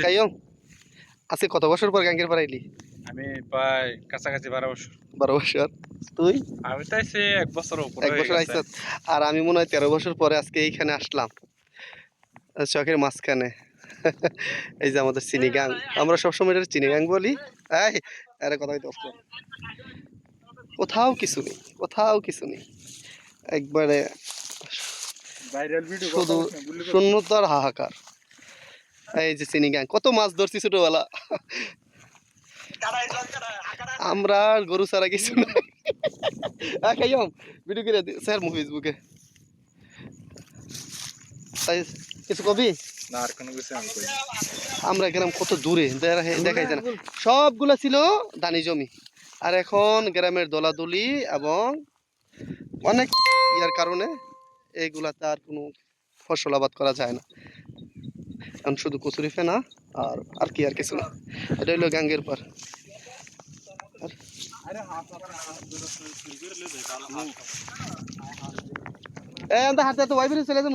কাইয়ম আজকে কত বছর পর গাঙ্গের পাড়া এলি? আমি প্রায় কাছাকাছি 12 বছর। 12 বছর। তুই? আমি তো এসে 1 বছর উপরে 1 হয়ে বছর গেছে। আইছত। আর আমি মনে হয় 13 বছর পরে আজকে এইখানে আসলাম, চকের মাঝখানে। এই যে আমাদের চিনি গাং, আমরা সবসময় এটা চিনি গাং বলি। এই আরে কথা হইতে আসলো, কোথাও কিছু নেই, কোথাও কিছু নেই, একবারে ভাইরাল ভিডিও কথা শুধু বলছ না বললি করছিস। শূন্যতার হাহাকার। এই যে চিনি গাং, কত মাছ ধরছি ছোটবেলা। আমরা আর গরু ছাড়া কিছু না। কাইয়ম ভিডিও করে স্যার ফেসবুকে, তাই কিছু কবি। না আর কোনো কিছু আমি কই না। আমরা গ্রাম কত দূরে দেখাই যায় না, সবগুলা ছিল ধানি জমি। আর এখন গ্রামের দলাদলি এবং অনেক ইয়ার কারণে এইগুলাতে আর কোনো ফসল আবাদ করা যায় না। এখন শুধু কচুরি ফেনা আর আর কি আর কিছু না। এটা হলো গাঙ্গের পার। আরে হাত ধরে চুরি করে লয়ে যাই ভালো হাত। হাতে তো ওয়াইফাই চলে যান।